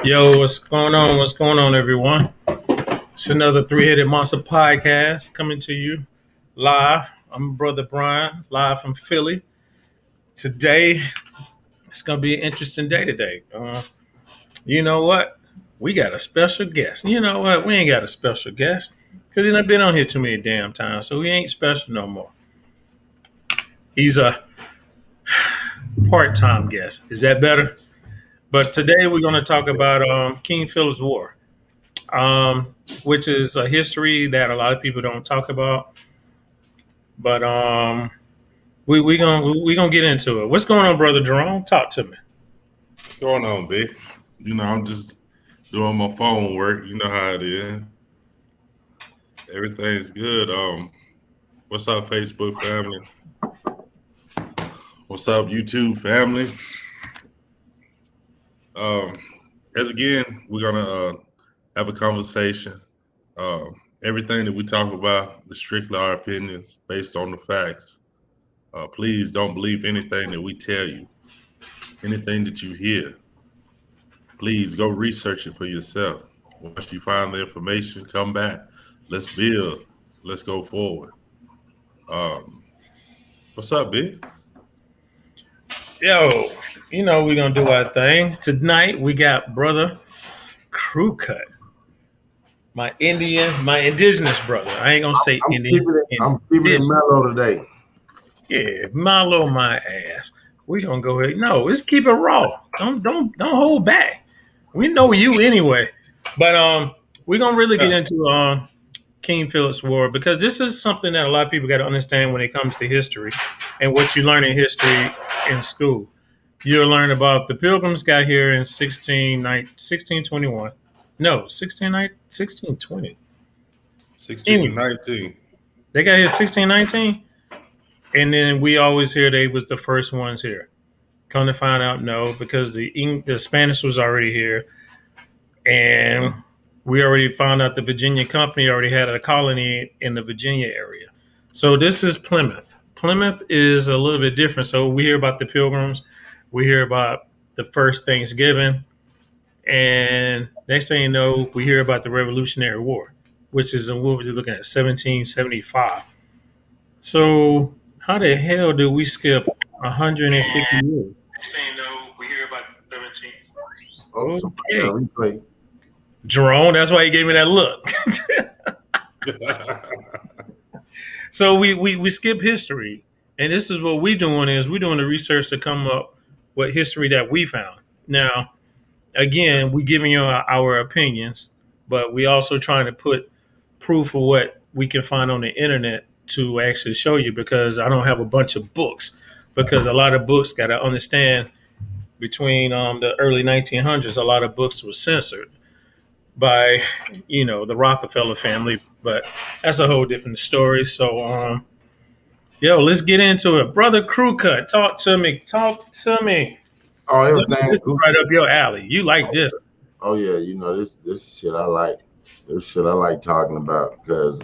Yo, what's going on? What's going on, everyone? It's another Three-Headed Monster podcast coming to you live. I'm Brother Brian, live from Philly. Today, it's going to be an interesting day today. You know what? We got a special guest. You know what? We ain't got a special guest because he done been on here too many damn times, so he ain't special no more. He's a part-time guest. Is that better? But today, we're going to talk about King Phillips War. Which is a history that a lot of people don't talk about. But we gonna get into it. What's going on, brother Jerome? Talk to me. What's going on, B? I'm just doing my phone work. You know how it is. Everything's good. What's up, Facebook family? What's up, YouTube family? As again, we're gonna have a conversation. Everything that we talk about is strictly our opinions based on the facts. Please don't believe anything that we tell you. Anything that you hear, please go research it for yourself. Once you find the information, come back. Let's build. Let's go forward. Um, what's up, B? Yo, you know we're gonna do our thing tonight. We got brother Crew Cut, my indigenous brother. I ain't gonna say I'm Indian. keeping it mellow today. Yeah, Milo my ass. We gonna go ahead. No, let's keep it raw. Don't hold back. We know you anyway. But we're gonna really get into King Phillips War because this is something that a lot of people got to understand when it comes to history and what you learn in history in school. You'll learn about the Pilgrims got here in 1621. No, 1620. 16 and 19. They got here 1619. And then we always hear they was the first ones here. Come to find out, no, because the Spanish was already here, and we already found out the Virginia Company already had a colony in the Virginia area. So this is Plymouth. Plymouth is a little bit different. So we hear about the Pilgrims, we hear about the first Thanksgiving, and next thing you know, we hear about the Revolutionary War, which is what we're looking at 1775. So how the hell do we skip 150 years? Saying no, we hear about 17. Oh, Okay. replay. Jerome, that's why he gave me that look. So we skip history. And this is what we're doing the research to come up with history that we found. Now, again, we're giving you our opinions, but we also trying to put proof of what we can find on the internet to actually show you because I don't have a bunch of books because a lot of books got to understand between the early 1900s, a lot of books were censored by, the Rockefeller family, but that's a whole different story. So, let's get into it. Brother Crew Cut, talk to me. Oh, everything. This is right up your alley. You like this. Oh yeah, this shit I like. This shit I like talking about because.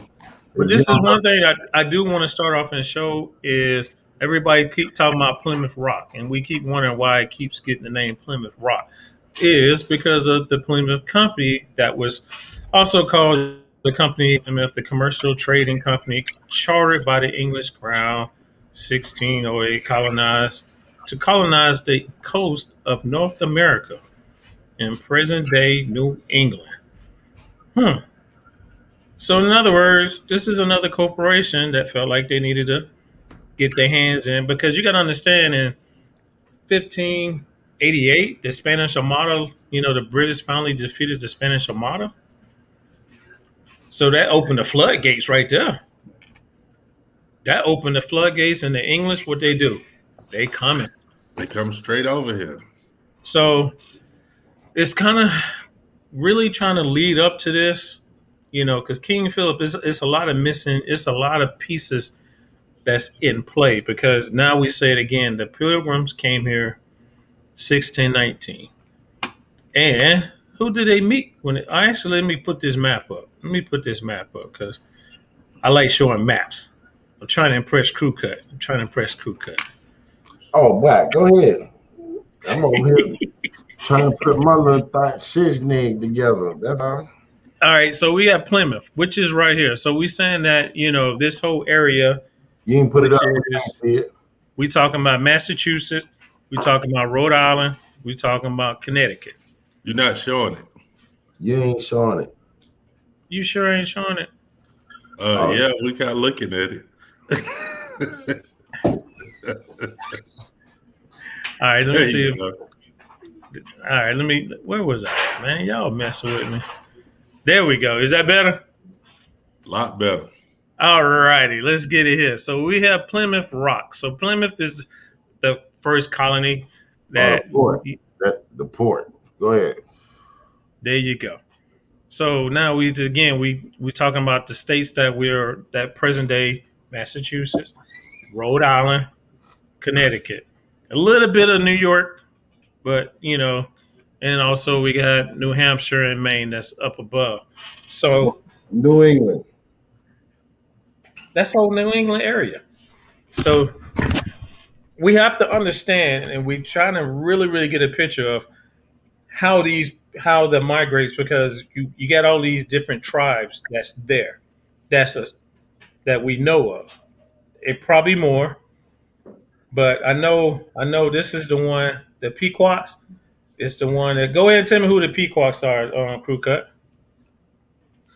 But this is one thing I do want to start off and show is everybody keep talking about Plymouth Rock, and we keep wondering why it keeps getting the name Plymouth Rock. Is because of the Plymouth Company that was also called the Company Plymouth, the Commercial Trading Company, chartered by the English Crown, 1608, colonize the coast of North America in present-day New England. So in other words, this is another corporation that felt like they needed to get their hands in because you got to understand in 1588, the Spanish Armada, the British finally defeated the Spanish Armada. So that opened the floodgates right there. That opened the floodgates, and the English, what they do? They coming. They come straight over here. So it's kind of really trying to lead up to this, because King Philip it's a lot of missing. It's a lot of pieces that's in play because now we say it again. The Pilgrims came here 1619. And who did they meet? Let me put this map up. Because I like showing maps. I'm trying to impress Crew Cut. Oh, Black, go ahead. I'm over here trying to put my little shiznig together. That's all. All right, so we have Plymouth, which is right here. So we saying that this whole area, You ain't put it which up. is See it. we talking about Massachusetts, we talking about Rhode Island, we talking about Connecticut. You're not showing it. You ain't showing it. You sure ain't showing it? Yeah, we kind of looking at it. All right, let me There see. you go. All right, where was I, man? Y'all messing with me. There we go. Is that better? A lot better. All righty, let's get it here. So we have Plymouth Rock. So Plymouth is the first colony that. The port. Go ahead. There you go. So now we talking about the states that present day Massachusetts, Rhode Island, Connecticut, a little bit of New York, but and also we got New Hampshire and Maine that's up above. So New England. that's whole New England area. So we have to understand, and we're trying to really, really get a picture of how the migrates, because you got all these different tribes that's there, that we know of. It probably more, but I know this is the one, the Pequots. It's the one that go ahead and tell me who the Pequots are, Crew Cut.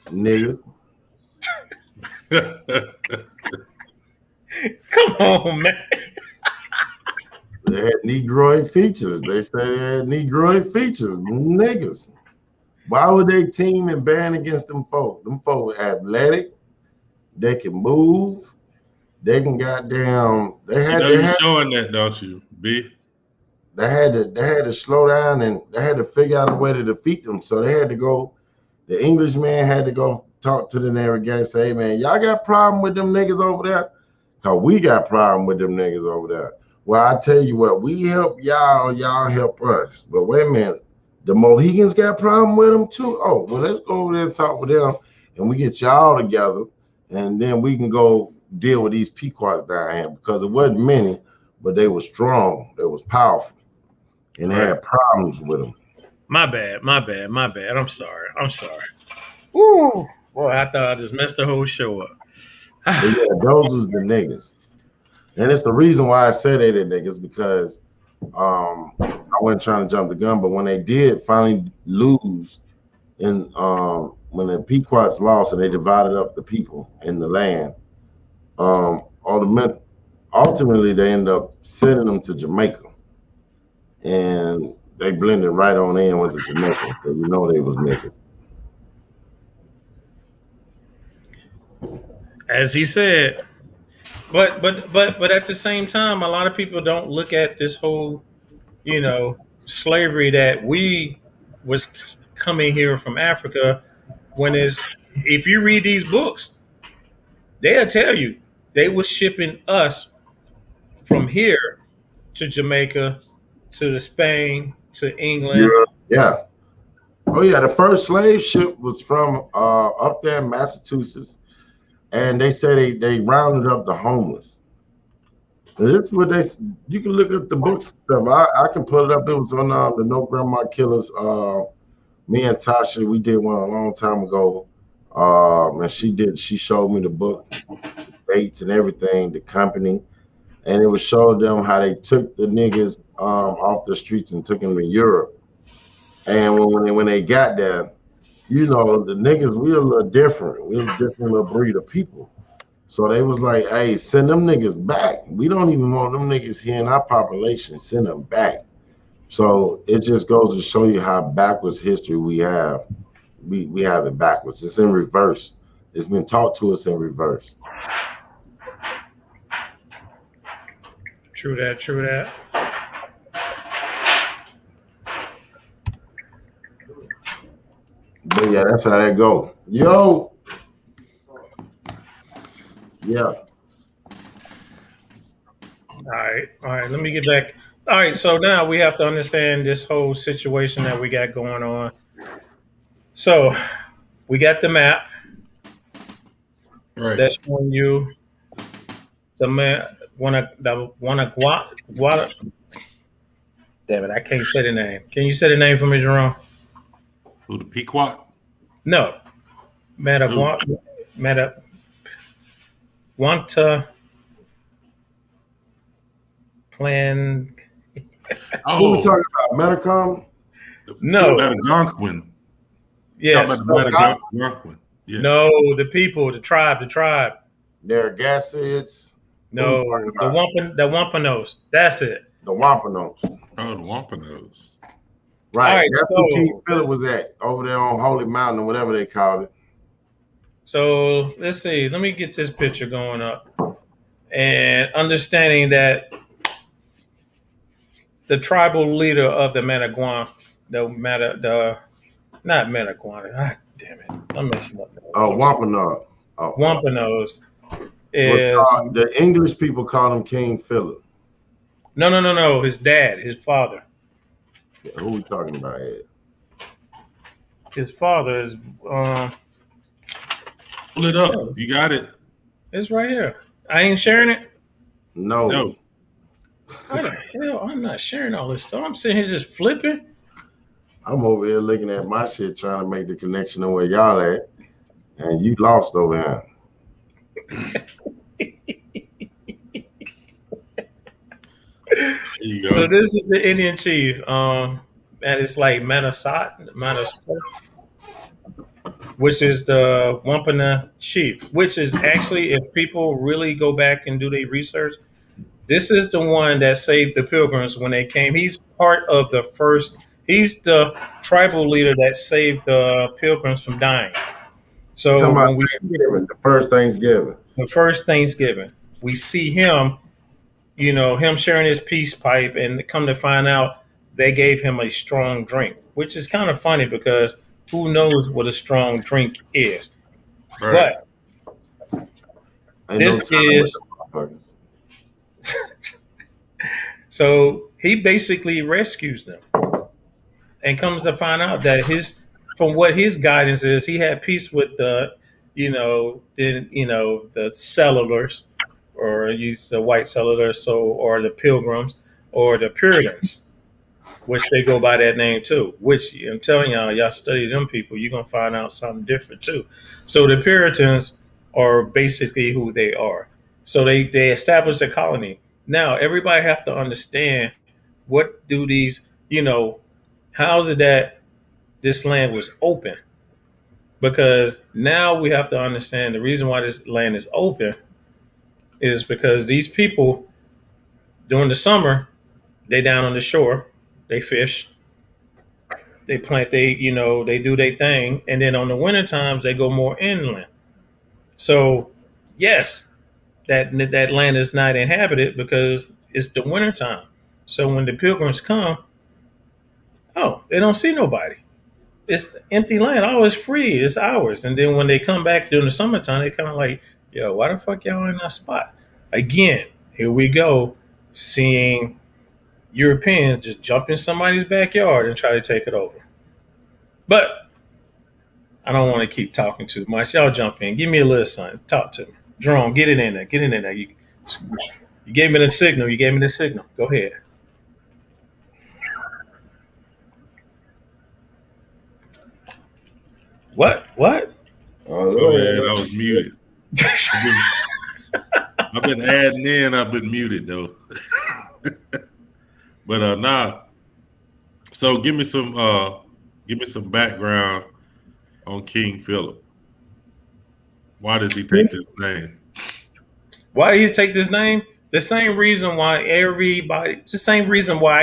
Nigga. Come on, man. They had Negroid features. They said they had Negroid features. Niggas. Why would they team and band against them folk? Them folk were athletic. They can move. They can goddamn. They had showing that, don't you, B? They had to slow down, and they had to figure out a way to defeat them. So they had to go. The Englishman had to go talk to the navigation, say, "Hey man, y'all got problem with them niggas over there? Cause we got problem with them niggas over there." Well, I tell you what, we help y'all, y'all help us. But wait a minute, the Mohegans got problem with them too. Oh, well, let's go over there and talk with them, and we get y'all together, and then we can go deal with these Pequots down here, because it wasn't many, but they were strong, they was powerful, and they had problems with them. My bad. I'm sorry. Woo! Boy, I thought I just messed the whole show up. But yeah, those was the niggas. And it's the reason why I said they the niggas, because I wasn't trying to jump the gun, but when they did finally lose, and when the Pequots lost and they divided up the people in the land, ultimately they ended up sending them to Jamaica, and they blended right on in with the Jamaica, so they was niggas. As he said. But at the same time, a lot of people don't look at this whole, slavery that we was coming here from Africa. If you read these books, they'll tell you they were shipping us from here to Jamaica, to Spain, to England. Yeah. Oh yeah, the first slave ship was from up there in Massachusetts. And they said they rounded up the homeless. And this is what you can look up the books stuff. I can pull it up. It was on the No Grandma Killers. Me and Tasha, we did one a long time ago. And she showed me the book, the dates and everything, the company. And it would show them how they took the niggas off the streets and took them to Europe. And when they got there, the niggas, we a little different. We a different little breed of people. So they was like, hey, send them niggas back. We don't even want them niggas here in our population. Send them back. So it just goes to show you how backwards history we have. We have it backwards. It's in reverse. It's been taught to us in reverse. True that. But yeah, that's how that go. Yo. Yeah. All right. Let me get back. All right. So now we have to understand this whole situation that we got going on. So we got the map. Right. That's showing you the map. Damn it, I can't say the name. Can you say the name for me, Jerome? Who, the Pequot? No. Who? Wanta Plan. Who we Oh, talking about? Metacom? No. the Algonquin. Yes. Talking about the Algonquin. Yeah. No, the people, the tribe. Narragansetts. Who we No, talking the about? Wampanos. That's it. The Wampanoags. Oh, the Wampanoags. All Right. right, That's who King Philip was at over there on Holy Mountain or whatever they called it. so let's see. Let me get this picture going up. And understanding that the tribal leader of the Managuan, not Managuan, damn it, I'm messing up. Wampanoag. Wampanos is The English people call him King Philip. no. His dad, his father. Yeah, who we talking about here? His father is Pull it up. Yes. You got it. it's right here. I ain't sharing it. No. How the hell? I'm not sharing all this stuff. I'm sitting here just flipping. I'm over here looking at my shit trying to make the connection of where y'all at. And you lost over here. There you go. So this is the Indian chief. And it's like Manasat, which is the Wampana chief, which is actually, if people really go back and do their research, this is the one that saved the pilgrims when they came. He's part of the first, he's the tribal leader that saved the pilgrims from dying. So Talking about when we Thanksgiving, the first Thanksgiving. the first Thanksgiving, we see him, him sharing his peace pipe, and come to find out they gave him a strong drink, which is kind of funny because who knows what a strong drink is. Right. But this is so he basically rescues them and comes to find out that from what his guidance is, he had peace with the settlers, or use the white settlers, or the pilgrims, or the Puritans, which they go by that name too. Which I'm telling y'all study them people, you're gonna find out something different too. So the Puritans are basically who they are. So they established a colony. Now everybody have to understand, what do these, how is it that this land was open? Because now we have to understand the reason why this land is open is because these people, during the summer, they down on the shore, they fish, they plant, they do their thing, and then on the winter times they go more inland. So yes, that land is not inhabited because it's the winter time. So when the pilgrims come, they don't see nobody. It's empty land. Oh, it's free. It's ours. And then when they come back during the summertime, they kind of like, yo, why the fuck y'all in that spot? Again, here we go, seeing Europeans just jump in somebody's backyard and try to take it over. But I don't want to keep talking too much. Y'all jump in. Give me a little something. Talk to me. Jerome, get it in there. Get it in there. You gave me the signal. Go ahead. What? Go ahead. I was muted. I've been adding in. I've been muted though. But nah. So give me some background on King Philip. Why does he take this name? Why did he take this name? The same reason why I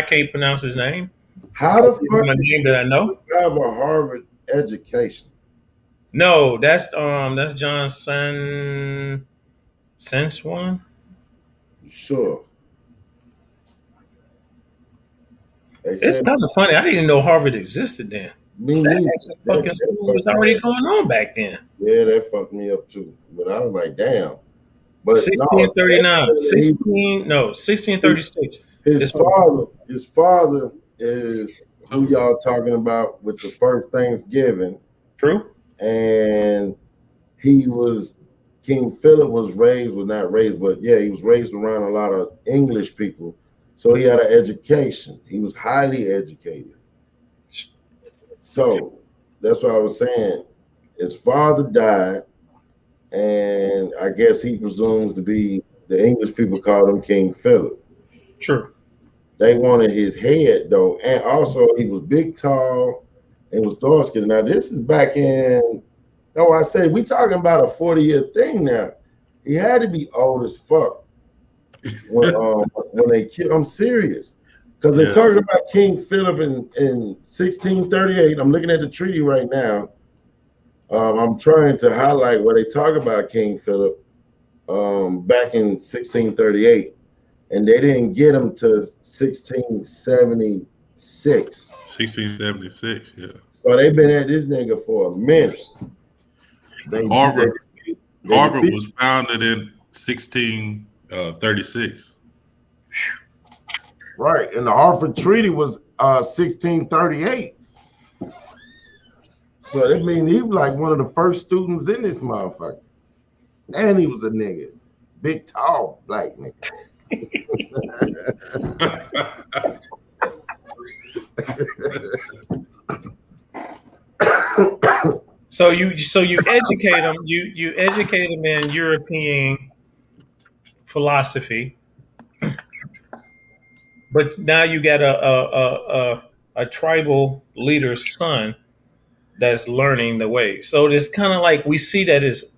can't pronounce his name. How the fuck a name that I know? have a Harvard education? No, that's John Senswan. Sure. It's kind of funny. I didn't even know Harvard existed then. That fucking school was already going on back then. Yeah, that fucked me up too. But I was like, damn. But 1639, 1636. His father is who y'all talking about with the first Thanksgiving. True. And King Philip was raised, well, not raised, but yeah, he was raised around a lot of English people. So he had an education. He was highly educated. So that's what I was saying. His father died, and I guess he presumes to be, the English people call him King Philip. True. They wanted his head though, and also he was big, tall, and was dark skinned. Now this is back in. No, I said we talking about a 40-year thing now. He had to be old as fuck when they killed. I'm serious, because they're talking about King Philip in 1638. I'm looking at the treaty right now. I'm trying to highlight where they talk about King Philip back in 1638. And they didn't get him to 1676. 1676, yeah. So they've been at this nigga for a minute. Harvard was founded in 1636. Right, and the Harvard Treaty was 1638. So that means he was like one of the first students in this motherfucker. And he was a nigga. Big, tall, black nigga. So you educate them. You educate them in European philosophy, but now you got a tribal leader's son that's learning the way. So it's kind of like we see that as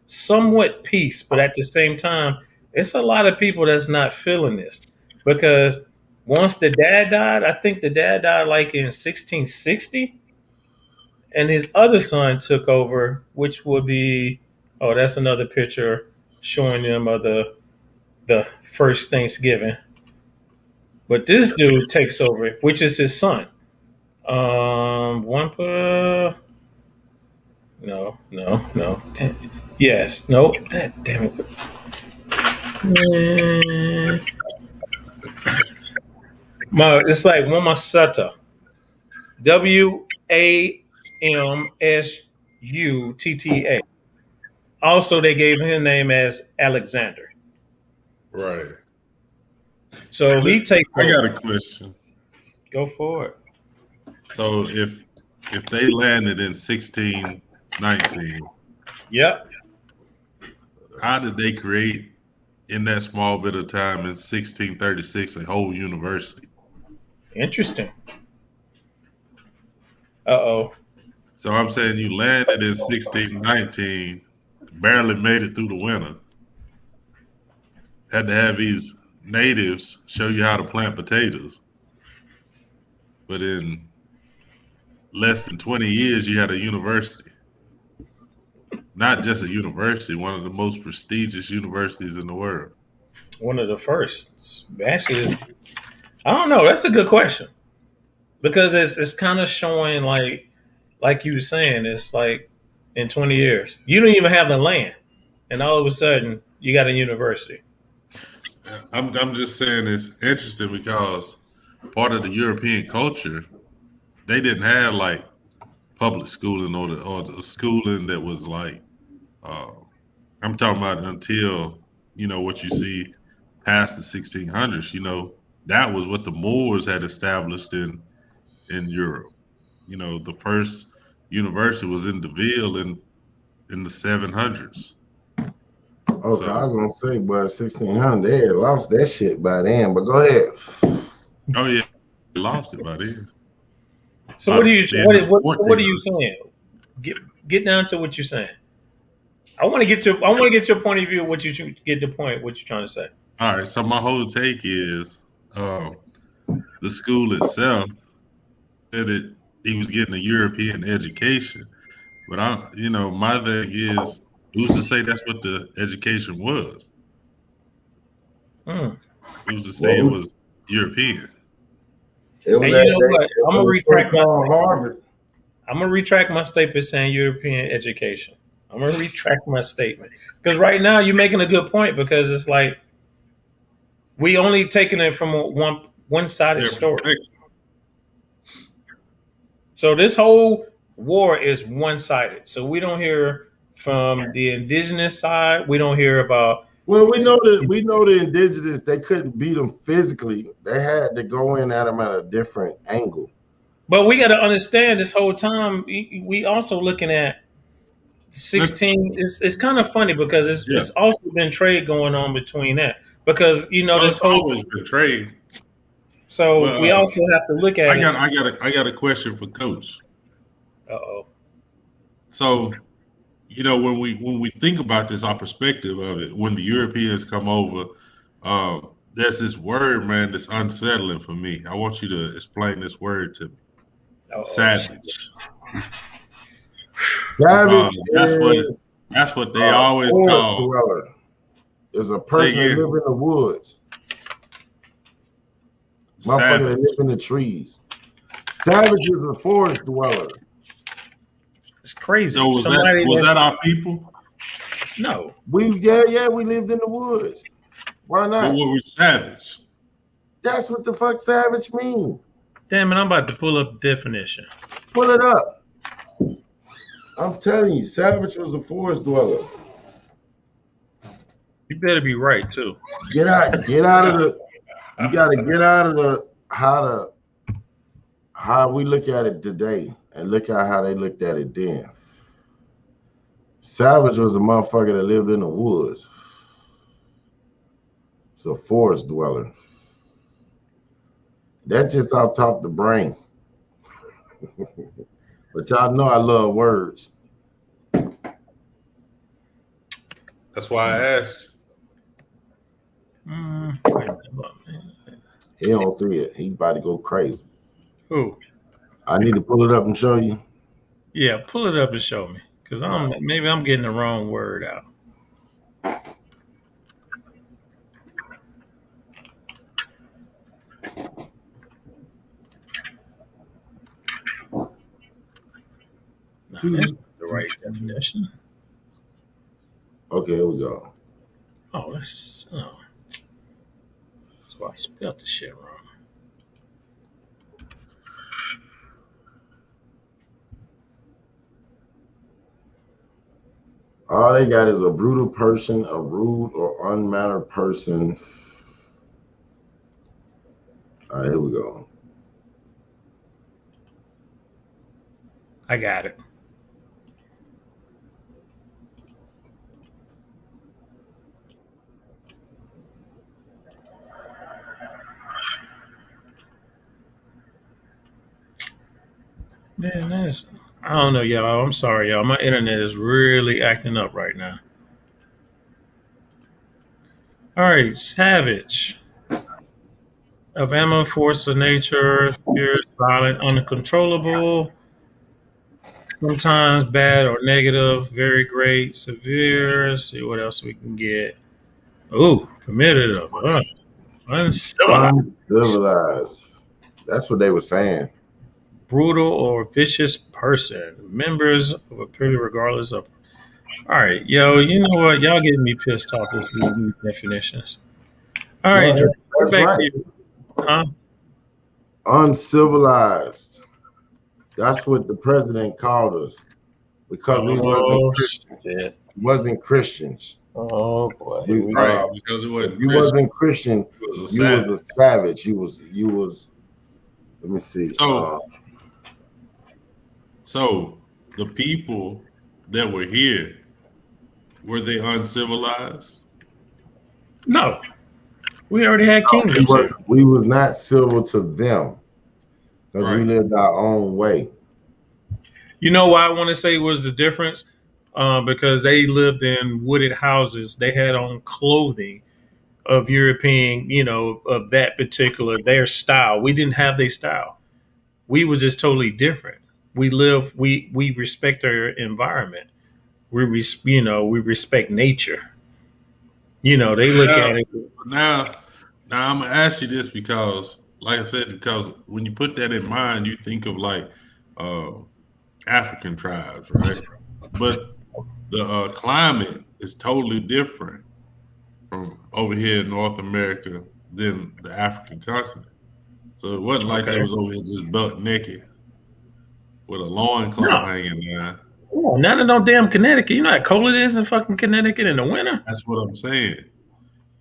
somewhat peace, but at the same time, it's a lot of people that's not feeling this, because once the dad died, I think the dad died like in 1660, and his other son took over, which would be, oh, that's another picture showing them of the first Thanksgiving. But this dude takes over, which is his son. No. Yes, no. Damn it. It's like Wamasutta. Wamsutta. Also, they gave him name as Alexander. Right. So he takes. I got a question. Go for it. So if they landed in 1619, yep. How did they create in that small bit of time in 1636 a whole university? Interesting. Uh-oh. So I'm saying you landed in 1619, barely made it through the winter. Had to have these natives show you how to plant potatoes. But in less than 20 years, you had a university. Not just a university, one of the most prestigious universities in the world. One of the first. Actually, I don't know. That's a good question. Because it's kind of showing like you were saying, it's like in 20 years, you don't even have the land, and all of a sudden you got a university. I'm just saying it's interesting because part of the European culture, they didn't have like public schooling or the schooling that was like, I'm talking about until, what you see past the 1600s, that was what the Moors had established in Europe. The first university was in Deauville in the 700s. Okay, so, I was gonna say, but 1600, they had lost that shit by then. But go ahead. Oh yeah, they lost it by then. So what are you saying? Get down to what you're saying. I want to get your point of view. What you get the point? What you're trying to say? All right. So my whole take is the school itself said he was getting a European education, but my thing is, who's to say that's what the education was? Who's to say it was European? And you know what? I'm gonna retract my statement. I'm gonna retract my statement saying European education. I'm gonna retract my statement because right now you're making a good point, because it's like we only taking it from a one-sided story. So this whole war is one-sided. So we don't hear from the indigenous side. We don't hear about Well, we know the indigenous, they couldn't beat them physically. They had to go in at them at a different angle. But we got to understand this whole time. We also looking at 16. It's kind of funny because Yeah. it's also been trade going on between that because Well, this it's whole. always been trade. So But we also have to look at I got a question for Coach. Uh-oh. So, when we think about this, our perspective of it, when the Europeans come over, there's this word, man, that's unsettling for me. I want you to explain this word to me. Uh-oh. Savage. Savage That's what they always forest call. dweller. Is a person that live in the woods. Motherfucker that live in the trees. Savage is a forest dweller. It's crazy. So was that our people? No. We lived in the woods. Why not? But were we savage? That's what the fuck savage mean. Damn it, I'm about to pull up the definition. Pull it up. I'm telling you, savage was a forest dweller. You better be right too. Get out of the. You gotta get out of the how we look at it today and look at how they looked at it then. Savage was a motherfucker that lived in the woods. It's a forest dweller. That's just off top of the brain. But y'all know I love words. That's why I asked. He don't see it. He about to go crazy. Who? I need to pull it up and show you. Yeah, pull it up and show me. Because maybe I'm getting the wrong word out. No, that's the right definition. Okay, here we go. Oh, that's why I spelled the shit wrong. All they got is a brutal person, a rude or unmannered person. All right, here we go. I got it. Man, I don't know, y'all. I'm sorry, y'all. My internet is really acting up right now. All right, savage. Of animal force of nature, fierce, violent, uncontrollable, sometimes bad or negative, very great, severe. Let's see what else we can get. Ooh, committed of Uncivilized. That's what they were saying. Brutal or vicious person. Members of a period regardless of. All right, yo, you know what? Y'all getting me pissed off with these definitions. All right, Well, Drew, back right. to you. Huh? Uncivilized. That's what the president called us because we wasn't Christians. Shit. Wasn't Christians. Oh boy. Because it wasn't. You wasn't Christian. You was a you savage. was a savage. You was. Let me see. So the people that were here, were they uncivilized? No. We already had kingdoms. We was not civil to them because we lived our own way. You know why I want to say was the difference? Because they lived in wooded houses. They had on clothing of European, of that particular, their style. We didn't have their style. We were just totally different. We respect our environment. We respect nature. They look at it. Now I'm gonna ask you this because, like I said, because when you put that in mind, you think of like African tribes, right? But the climate is totally different from over here in North America than the African continent. So it wasn't like they was over here just butt naked with a loincloth hanging down. Oh, not in no damn Connecticut. You know how cold it is in fucking Connecticut in the winter? That's what I'm saying.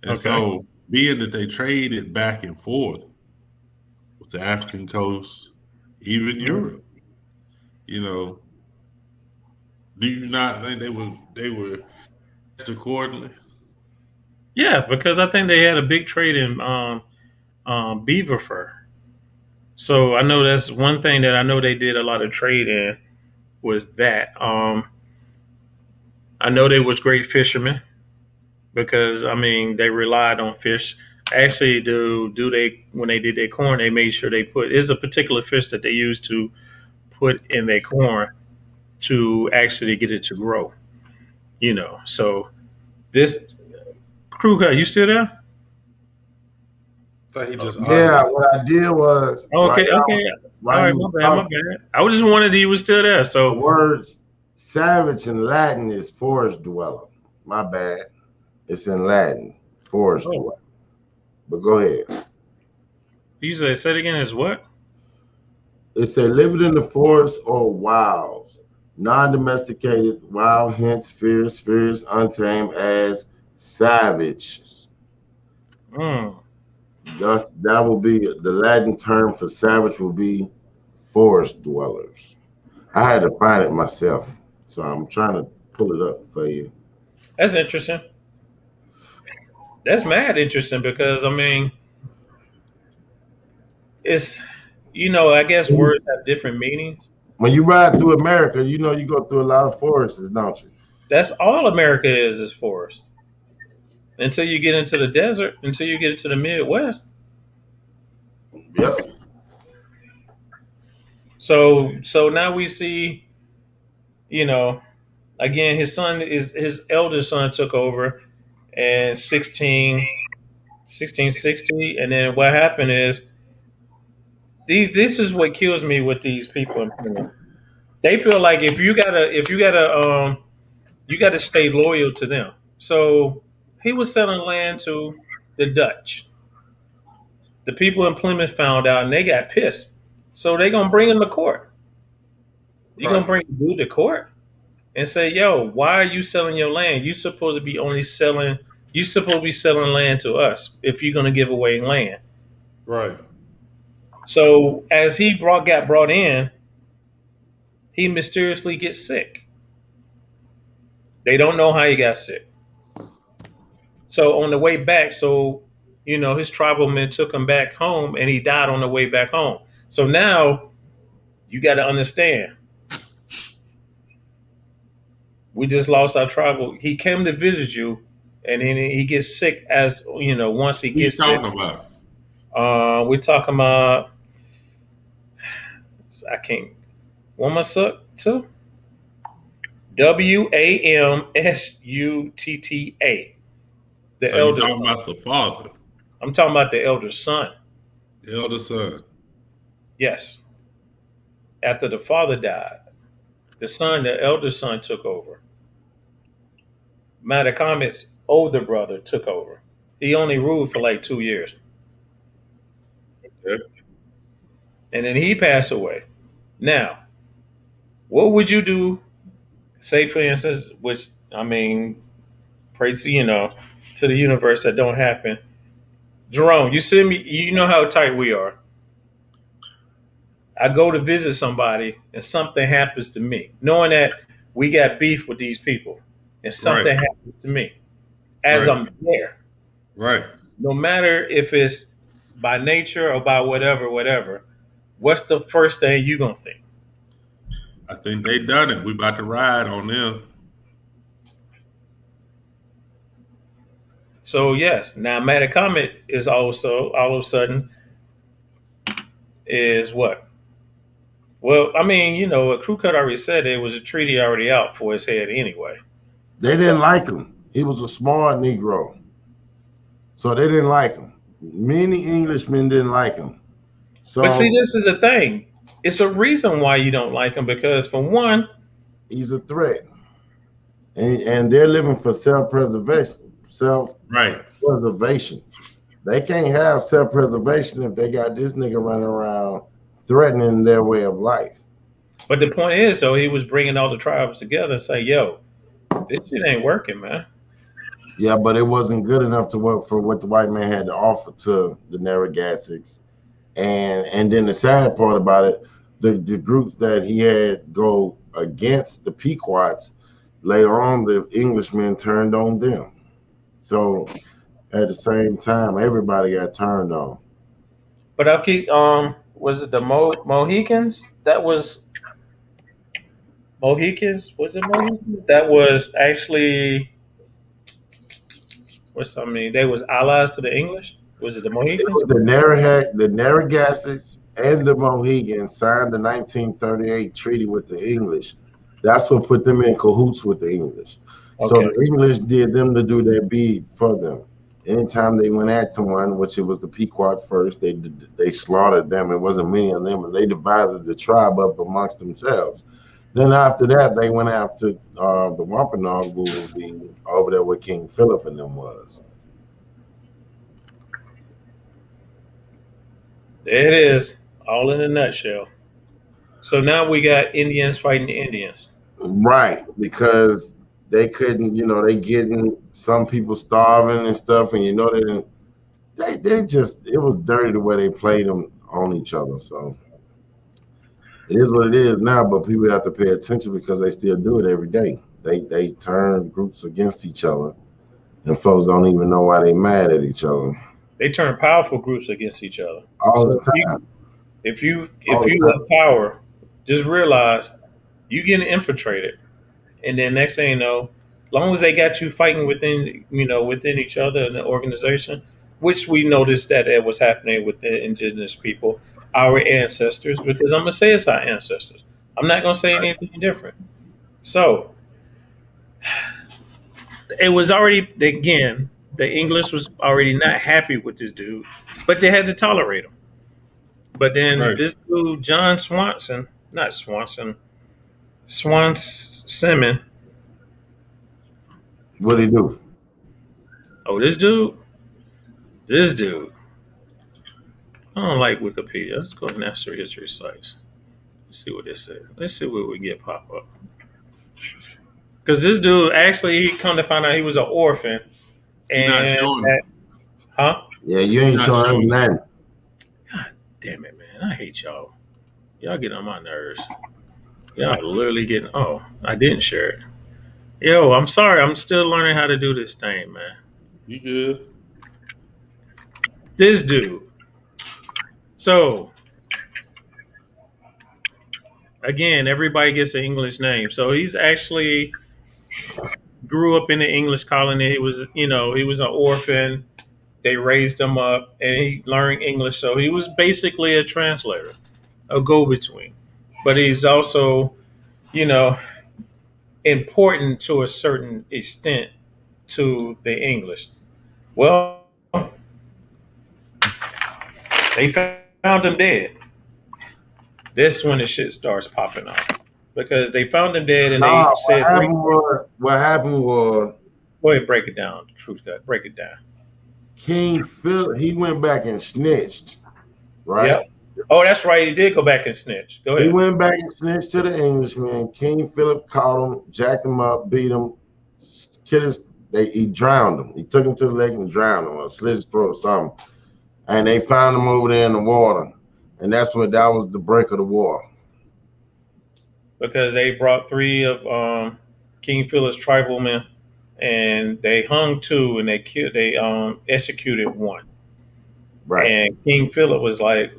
And Okay. so, being that they traded back and forth with the African coast, even Europe, you know, do you not think they were dressed accordingly? Yeah, because I think they had a big trade in beaver fur. So I know that's one thing that I know they did a lot of trade in was that. I know they was great fishermen because I mean they relied on fish. Actually, do they when they did their corn, they made sure they put is a particular fish that they used to put in their corn to actually get it to grow. So this crew cut, you still there? I thought he just Yeah, audible. what I did was Okay, okay. All while right, you my were bad, my talking, bad. I was just wondering if he was still there. the So words savage in Latin is forest dweller. My bad. It's in Latin, forest oh, dweller. But go ahead. you said it again is what? It said living in the forest or wilds, non-domesticated, wild, hence fierce, untamed as savage. Mm. Thus, that will be the Latin term for savage will be forest dwellers. I had to find it myself, so I'm trying to pull it up for you. That's interesting. That's mad interesting because I mean it's I guess words have different meanings. When you ride through America, you know you go through a lot of forests, don't you? That's all America is forest. Until you get into the desert, until you get into the Midwest. Yep. So now we see, you know, again his eldest son took over in 1660, and then what happened is this is what kills me with these people in Plymouth. They feel like you gotta stay loyal to them. So he was selling land to the Dutch. The people in Plymouth found out and they got pissed. So they gonna bring him to court. You're gonna Right. bring the dude to court and say, yo, why are you selling your land? You supposed to be selling land to us if you're gonna give away land. Right. So as got brought in, he mysteriously gets sick. They don't know how he got sick. So on the way back, his tribal men took him back home and he died on the way back home. So now you got to understand, we just lost our tribal. He came to visit you and then he gets sick once he Who you gets sick. talking about? We're talking about, I can't, one more suck too? Wamsutta. The So you elder talking son. about the father, I'm talking about the elder son. the elder son. Yes. After the father died, the elder son took over. Matakamit's older brother took over. He only ruled for like 2 years. Okay. And then he passed away. Now, what would you do, say for instance, which I mean, pray to the universe that don't happen. Jerome, you see me, you know how tight we are. I go to visit somebody and something happens to me, knowing that we got beef with these people, and Right. something happens to me as Right. I'm there. Right. No matter if it's by nature or by whatever, what's the first thing you gonna think? I think they done it. We about to ride on them. So yes, now Metacomet is also all of a sudden is what? Well, I mean, a crew cut already said there was a treaty already out for his head anyway. They So didn't like him. He was a smart Negro. So they didn't like him. Many Englishmen didn't like him. but see, So this is the thing. It's a reason why you don't like him because for one, he's a threat. And they're living for self-preservation. Right. Self-preservation. They can't have self-preservation if they got this nigga running around threatening their way of life. but the point is though, he was bringing all the tribes together and say, yo, this shit ain't working, man. Yeah, but it wasn't good enough to work for what the white man had to offer to the Narragansetts. And then the sad part about it, the groups that he had go against the Pequots, later on the Englishmen turned on them. So at the same time, everybody got turned on. But I'll keep. Was it the Mohicans? That was Mohicans. Was it Mohicans? That was actually what's I mean? They was allies to the English. Was it the It Mohicans? was the Narragansetts and the Mohegans signed the 1938 treaty with the English. That's what put them in cahoots with the English. So Okay. the English did them to do their bid for them. Anytime they went at someone, which it was the Pequot first, they slaughtered them. It wasn't many of them, and they divided the tribe up amongst themselves. Then after that, they went after the Wampanoag, who would be over there where King Philip and them was. There it is, all in a nutshell. So now we got Indians fighting Indians. Right, because they couldn't, they getting some people starving and stuff, and they just it was dirty the way they played them on each other. So it is what it is now, but people have to pay attention because they still do it every day. They turn groups against each other, and folks don't even know why they mad at each other They turn powerful groups against each other. all So the time. if you have power, just realize you getting infiltrated, and then next thing you know, as long as they got you fighting within each other in the organization, which we noticed that it was happening with the indigenous people, our ancestors, because I'm gonna say it's our ancestors. I'm not gonna say anything different. So it was already again the English was already not happy with this dude, but they had to tolerate him. But then Right. this dude, John Swanson, not Swanson, Swanson. What they do? Oh, this dude. I don't like Wikipedia. Let's go to Natural History Sites. Let's see what this says. Let's see what we get pop up. Because this dude actually, he come to find out he was an orphan, You're not and showing. huh? Yeah, you You're ain't not showing showing. nothing. God damn it, man! I hate y'all. Y'all get on my nerves. Y'all literally getting. Oh, I didn't share it. Yo, I'm sorry. I'm still learning how to do this thing, man. You good? This dude. So again, everybody gets an English name. So he's actually grew up in the English colony. He was, he was an orphan. They raised him up, and he learned English. So he was basically a translator, a go-between. But he's also, you know, important to a certain extent to the English. Well, they found him dead. This when the shit starts popping off because they found him dead, and they Nah, said, what happened was "Go ahead, break it down, truth guy, break it down." King Philip, he went back and snitched, right? Yep. Oh, that's right. He did go back and snitch. Go He ahead. went back and snitched to the Englishmen. King Philip caught him, jacked him up, beat him, he drowned him. He took him to the lake and drowned him, or slit his throat or something. And they found him over there in the water. And that was the break of the war. Because they brought three of King Philip's tribal men, and they hung two, and they executed one. Right. And King Philip was like,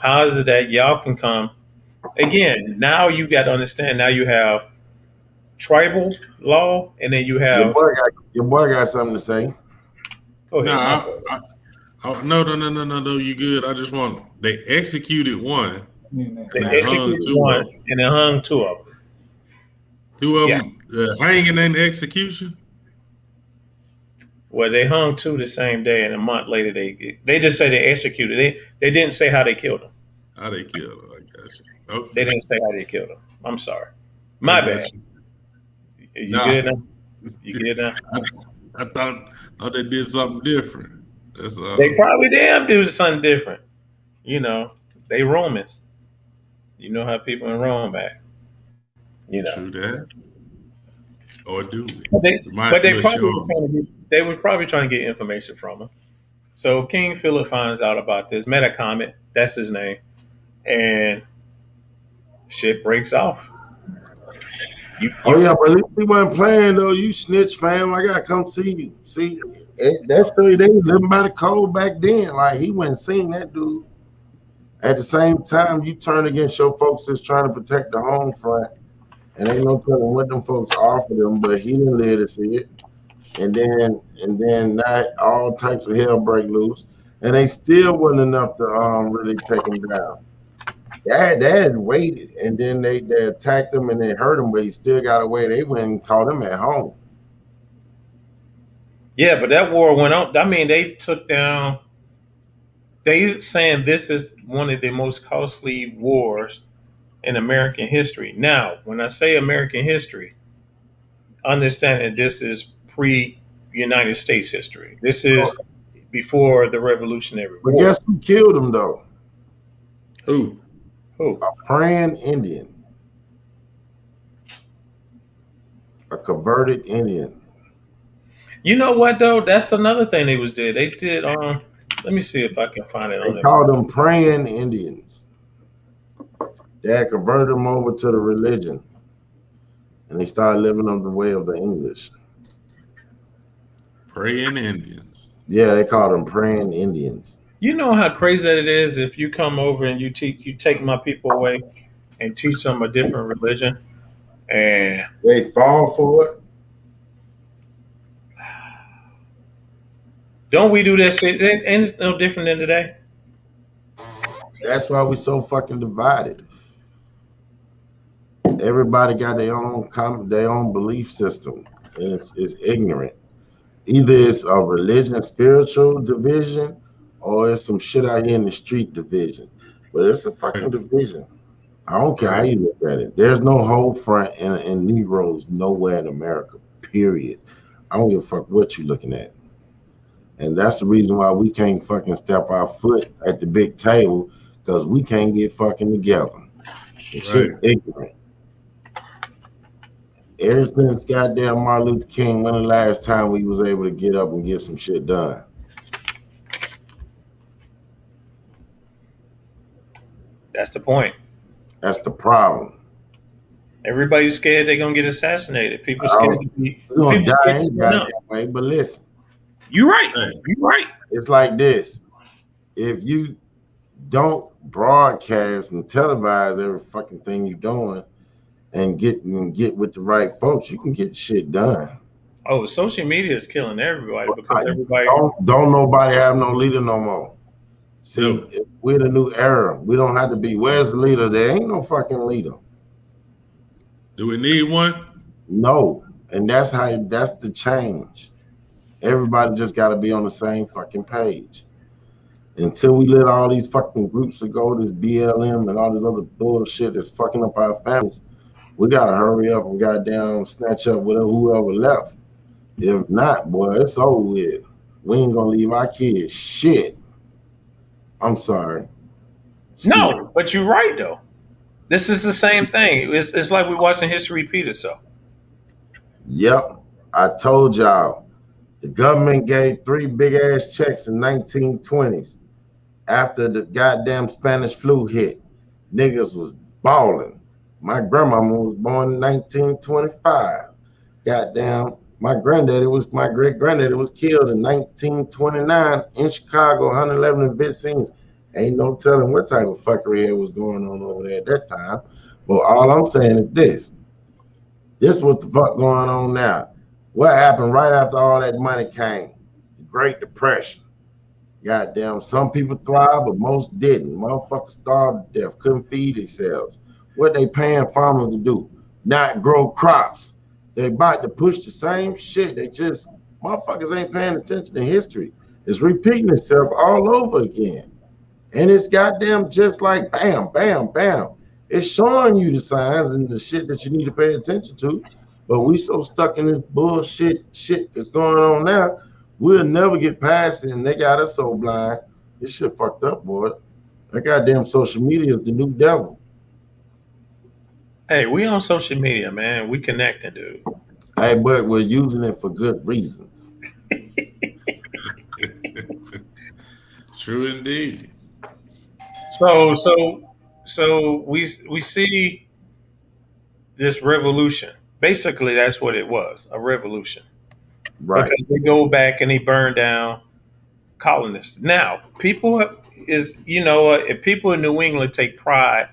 how is it that y'all can come again? Now you got to understand. Now you have tribal law, and then you have. Your boy got something to say. Go ahead. No. You good? I just want. They executed one. They executed one, and they hung two of them. Two of them hanging and execution. Well, they hung two the same day, and a month later they just say they executed. They didn't say how they killed them. How they killed them? I got you. Okay. They didn't say how they killed them. I'm sorry. My bad. You good now? You good now? I thought they did something different. That's all. They probably did do something different. They Romans. You know how people in Rome back. True that. Or do we? But they probably were trying to they were probably trying to get information from him. So King Philip finds out about this. Metacomet, that's his name, and shit breaks off. Oh yeah, but at least he wasn't playing though. You snitch, fam. I gotta come see you. See, that's true. They was living by the code back then. Like he wasn't seeing that dude. At the same time, you turn against your folks that's trying to protect the home front, and ain't no telling what them folks offered them, but he didn't live to see it. And then that all types of hell break loose, and they still wasn't enough to really take him down. Dad waited, and then they attacked him and they hurt him, but he still got away. They went and caught him at home. Yeah, but that war went on. I mean, they took down. They saying this is one of the most costly wars in American history. Now, when I say American history, understand that this is pre-United States history. This is before the Revolutionary But War. guess who killed him though? Who? Who? A praying Indian, a converted Indian. You know what though? That's another thing they was did. They did. Let me see if I can find it on They there. called them praying Indians. They had converted them over to the religion, and they started living under the way of the English. Praying Indians. Yeah, they called them praying Indians. You know how crazy that it is if you come over and you take my people away and teach them a different religion, and They fall for it. don't we do that shit? And it's no different than today. That's why we're so fucking divided. Everybody got their own belief system. It's ignorant. Either it's a religion, spiritual division, or it's some shit out here in the street division. But it's a fucking division. I don't care how you look at it. There's no whole front and Negroes nowhere in America, period. I don't give a fuck what you're looking at. And that's the reason why we can't fucking step our foot at the big table, because we can't get fucking together. It's shit's ignorant. Ever since goddamn Martin Luther King, when the last time we was able to get up and get some shit done? That's the point. That's the problem. Everybody's scared they're gonna get assassinated. People scared to be. We're gonna people die scared to any stand up. goddamn way, but listen. You're right. You're right. It's like this. If you don't broadcast and televise every fucking thing you're doing and get with the right folks, you can get shit done. Oh, social media is killing everybody because everybody don't nobody have no leader no more. See, we're the new era. We don't have to be. Where's the leader? There ain't no fucking leader. Do we need one? No, and that's the change. Everybody just got to be on the same fucking page. Until we let all these fucking groups go, this BLM and all this other bullshit that's fucking up our families, we gotta hurry up and goddamn snatch up whoever left. If not, boy, it's over with. We ain't gonna leave our kids shit. I'm sorry. No, but you're right though. This is the same thing. It's like we're watching history repeat itself. Yep, I told y'all. The government gave 3 big ass checks in 1920s after the goddamn Spanish flu hit. Niggas was balling. My grandmama was born in 1925. Goddamn, my great granddaddy was killed in 1929 in Chicago, 111 in Vincennes. Ain't no telling what type of fuckery was going on over there at that time. But all I'm saying is this. This what the fuck going on now. What happened right after all that money came? The Great Depression. Goddamn, some people thrived, but most didn't. Motherfuckers starved to death, couldn't feed themselves. What they paying farmers to do? Not grow crops. They about to push the same shit. Motherfuckers ain't paying attention to history. It's repeating itself all over again. And it's goddamn just like bam, bam, bam. It's showing you the signs and the shit that you need to pay attention to. But we so stuck in this bullshit shit that's going on now, we'll never get past it, and they got us so blind. This shit fucked up, boy. That goddamn social media is the new devil. Hey, we on social media, man. We connecting, dude. Hey, but we're using it for good reasons. True indeed. So we see this revolution. Basically, that's what it was, a revolution. Right. Because they go back and they burn down colonists. Now, people is if people in New England take pride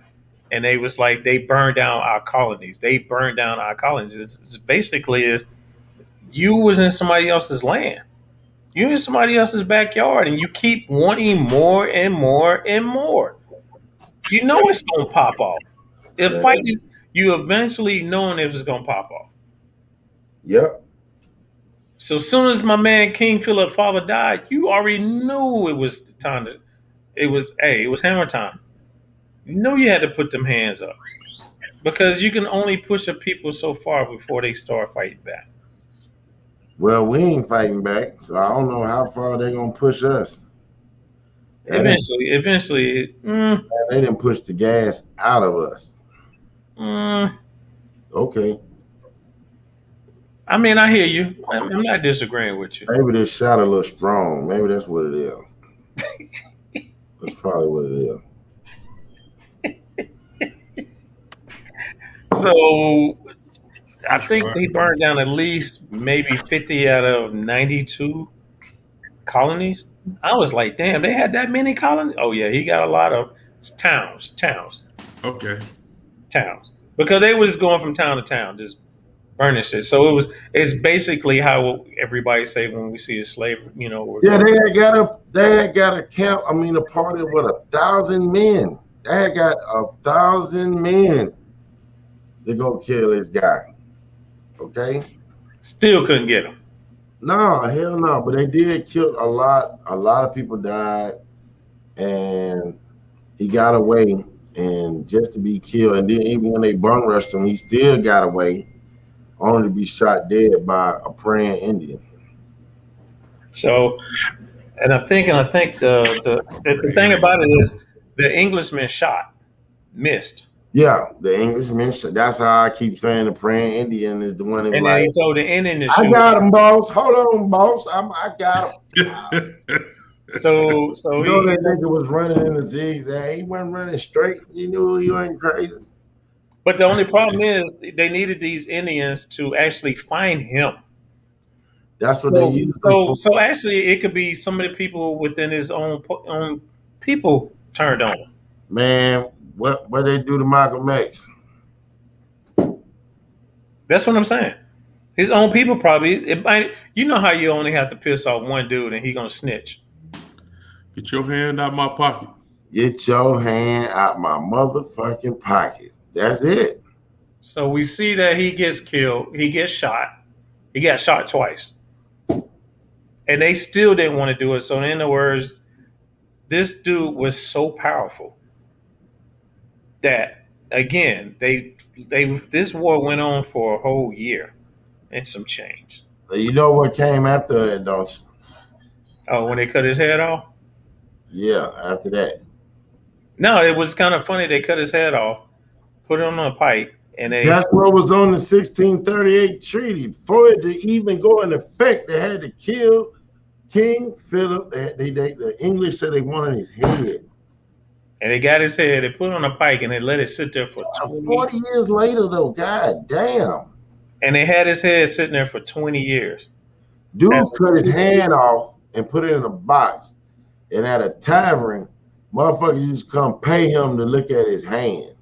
and they was like they burned down our colonies. They burned down our colonies. It's basically is you was in somebody else's land. You're in somebody else's backyard and you keep wanting more and more and more. You know it's gonna pop off. If Yeah. fight you eventually knowing it was gonna pop off. Yep. So as soon as my man King Philip's father died, you already knew it was time to it was hammer time. You know you had to put them hands up. Because you can only push a people so far before they start fighting back. Well, we ain't fighting back, so I don't know how far they're gonna push us. And Eventually, they didn't push the gas out of us. Okay. I mean, I hear you. I'm not disagreeing with you. Maybe this shot a little strong. Maybe that's what it is. That's probably what it is. So I think they burned down at least maybe 50 out of 92 colonies. I was like, damn, they had that many colonies? Oh, yeah, he got a lot of towns. Okay. Towns. Because they was going from town to town, just burning shit. So it's basically how everybody say when we see a slave, Yeah, they had got a camp, a party of 1,000 men. They had got 1,000 men to go kill this guy. Okay? Still couldn't get him. No, hell no. But they did kill a lot. A lot of people died, and he got away, and just to be killed. And then even when they bum rushed him, he still got away, only to be shot dead by a praying Indian. So, and I think the thing about it is the Englishman missed. Yeah, the Englishman. That's how I keep saying the praying Indian is the one that was And like, then he told the Indian to I shoot. got him, boss. Hold on, boss. I got him. So that nigga was running in the zigzag. He wasn't running straight. You knew he wasn't crazy. But the only problem is they needed these Indians to actually find him. That's what they used. So actually, it could be some of the people within his own people turned on him. Man, what they do to Malcolm X? That's what I'm saying. His own people probably. You know how you only have to piss off one dude and he gonna snitch. Get your hand out my pocket. Get your hand out my motherfucking pocket. That's it. So we see that he gets killed. He gets shot. He got shot twice. And they still didn't want to do it. So in other words, this dude was so powerful that again, this war went on for a whole year and some change. You know what came after it, don't you? Oh, when they cut his head off? Yeah, after that. No, it was kind of funny. They cut his head off, put it on a pike, and that's what was on the 1638 treaty. For it to even go in effect, they had to kill King Philip. The English said they wanted his head. And they got his head, they put it on a pike, and they let it sit there for 40 years later, though. God damn. And they had his head sitting there for 20 years. Dude cut his hand off and put it in a box. And at a tavern, motherfuckers used to come pay him to look at his hand.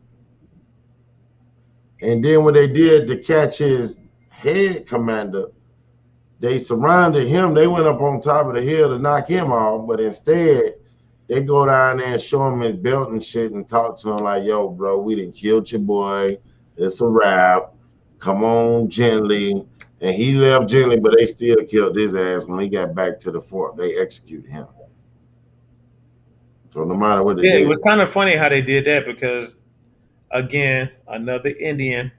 And then when they did to catch his head commander, they surrounded him. They went up on top of the hill to knock him off, but instead they go down there and show him his belt and shit and talk to him like, yo, bro, we done killed your boy. It's a wrap. Come on gently. And he left gently, but they still killed his ass when he got back to the fort. They executed him. So no matter what they did. It was kind of funny how they did that because, again, another Indian.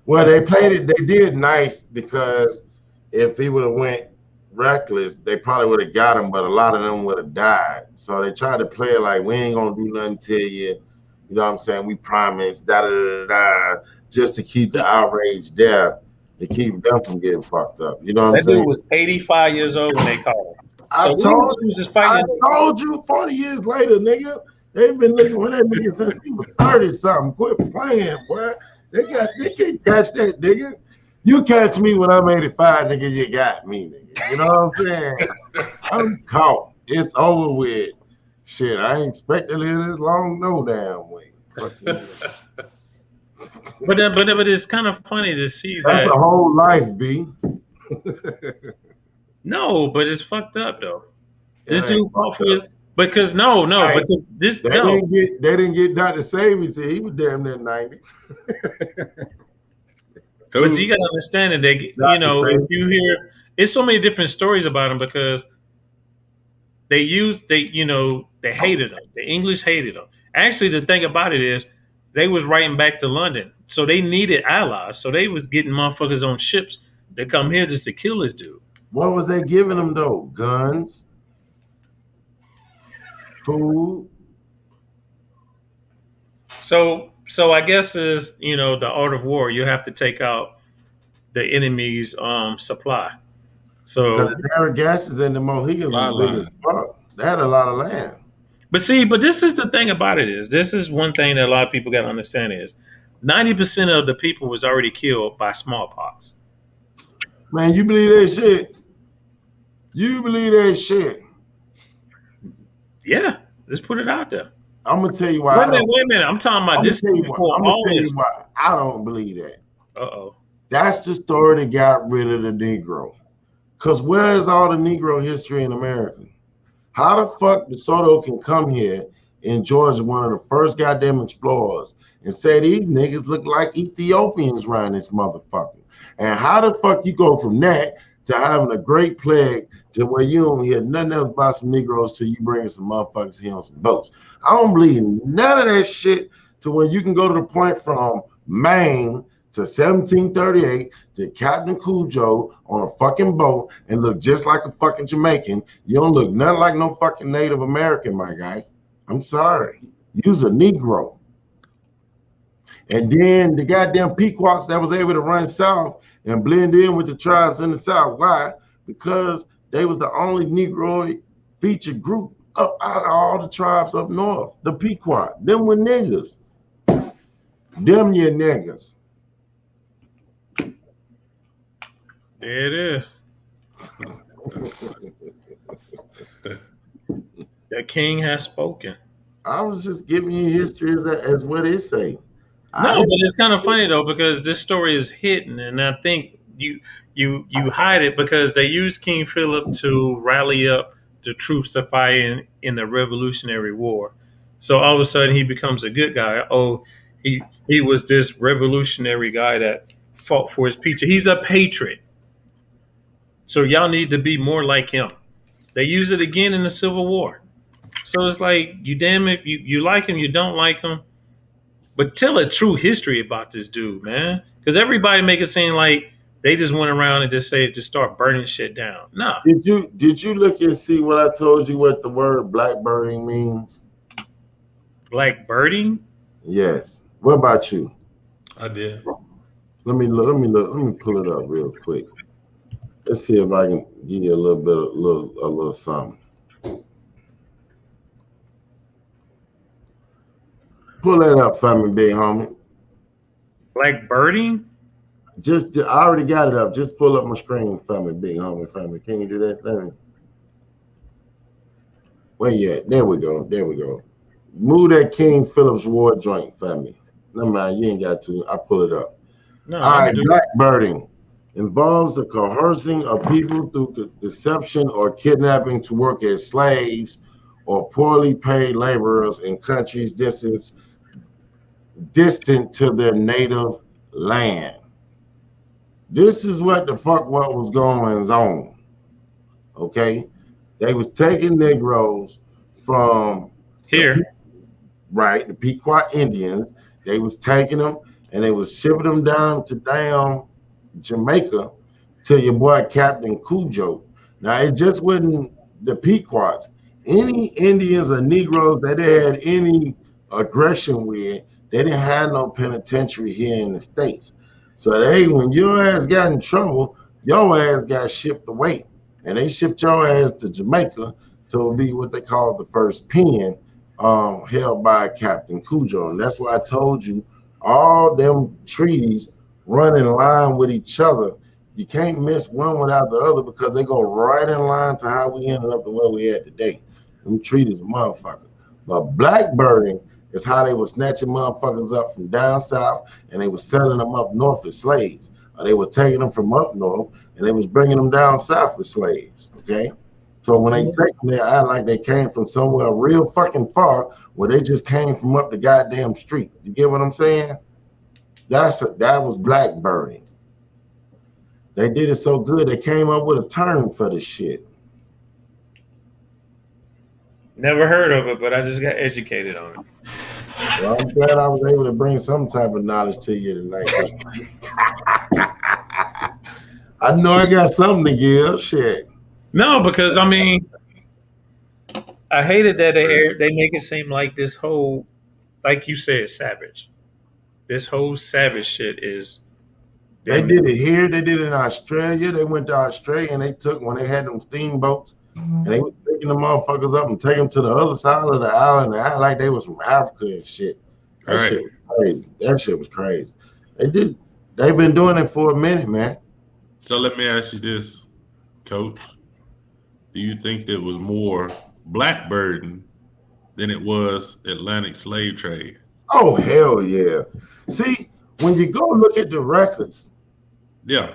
Well, they played it. They did nice because if he would have went reckless, they probably would have got him, but a lot of them would have died. So they tried to play it like, we ain't going to do nothing to you. You know what I'm saying? We promise, da-da-da-da, just to keep the outrage there. to keep them from getting fucked up. You know what I'm That dude saying? was 85 years old when they called him. I So these told dudes is fighting. you 40 years later, nigga. They've been looking for that nigga since he was 30 something. Quit playing, boy. They can't catch that, nigga. You catch me when I'm 85, nigga, you got me, nigga. You know what I'm saying? I'm caught. It's over with. Shit, I ain't expect to live this long no damn way. But it's kind of funny to see That's that. a whole life, B. No, but it's fucked up though. This It dude ain't fought fucked for up. his because no, Hey, because this They no. didn't get Dr. Savy till he was damn near 90. But you gotta understand that they, you know, if you hear, it's so many different stories about him because they hated him. The English hated him. Actually, the thing about it is, they was writing back to London, so they needed allies. So they was getting motherfuckers on ships that come here just to kill this dude. What was they giving them though? Guns, food. So I guess is the art of war. You have to take out the enemy's supply. So, The Narragasses and the Mohegans Lot was big line. as fuck. They had a lot of land. but this is the thing about it is this is one thing that a lot of people got to understand is 90% of the people was already killed by smallpox. Man, you believe that shit? You believe that shit? Yeah, let's put it out there. I'm gonna tell you why. Wait a minute. I'm talking about this before all this. Why I don't believe that. Uh-oh. That's the story that got rid of the Negro. Cause where is all the Negro history in America? How the fuck DeSoto can come here in Georgia, one of the first goddamn explorers, and say these niggas look like Ethiopians around this motherfucker? And how the fuck you go from that to having a great plague to where you don't hear nothing else about some Negroes till you bring some motherfuckers here on some boats? I don't believe none of that shit to where you can go to the point from Maine to 1738 to Captain Cujo on a fucking boat and look just like a fucking Jamaican. You don't look nothing like no fucking Native American, my guy. I'm sorry. You's a Negro. And then the goddamn Pequots that was able to run south and blend in with the tribes in the south. Why? Because they was the only Negro featured group up out of all the tribes up north. The Pequot. Them were niggas. Them your niggas. There it is. The king has spoken. I was just giving you history as what it say. No, but it's kind of funny though because this story is hidden, and I think you hide it because they used King Philip to rally up the troops to fight in the Revolutionary War. So all of a sudden he becomes a good guy. Oh, he was this revolutionary guy that fought for his people. He's a patriot. So y'all need to be more like him. They use it again in the Civil War. So it's like you damn if you like him, you don't like him. But tell a true history about this dude, man. Because everybody make it seem like they just went around and just start burning shit down. Nah. Did you look and see what I told you what the word blackbirding means? Blackbirding? Yes. What about you? I did. Let me pull it up real quick. Let's see if I can give you a little something. Pull that up for me, big homie. Blackbirding? I already got it up. Just pull up my screen for me, big homie. For me. Can you do that thing? Where you at? There we go. Move that King Phillips War joint for me. Never mind, you ain't got to. I pull it up. No. All right, blackbirding involves the coercing of people through deception or kidnapping to work as slaves or poorly paid laborers in countries distant to their native land. This is what was going on. Okay, they was taking Negroes from Here. The Pequot Indians. They was taking them and they was shipping them down to Jamaica to your boy Captain Cujo. Now it just wasn't the Pequots. Any Indians or Negroes that they had any aggression with, they didn't have no penitentiary here in the States. So when your ass got in trouble, your ass got shipped away. And they shipped your ass to Jamaica to be what they call the first pen, held by Captain Cujo. And that's why I told you all them treaties run in line with each other. You can't miss one without the other because they go right in line to how we ended up the way we at today. Them treaties, motherfucker. But blackbirding is how they were snatching motherfuckers up from down south and they were selling them up north as slaves. Or they were taking them from up north and they was bringing them down south as slaves, okay? So when they take them, they act like they came from somewhere real fucking far where they just came from up the goddamn street. You get what I'm saying? That was blackbirding. They did it so good, they came up with a term for the shit. Never heard of it, but I just got educated on it. Well, I'm glad I was able to bring some type of knowledge to you tonight. I know I got something to give. Shit. No, because I mean, I hated that they make it seem like this whole, like you said, savage. This whole savage shit is. They did it here. They did it in Australia. They went to Australia and they took when they had them steamboats and they was picking the motherfuckers up and taking them to the other side of the island and act like they was from Africa and shit. That shit was crazy. That shit was crazy. They've been doing it for a minute, man. So let me ask you this, Coach. Do you think there was more blackbirding than it was Atlantic slave trade? Oh, hell yeah. See, when you go look at the records, yeah,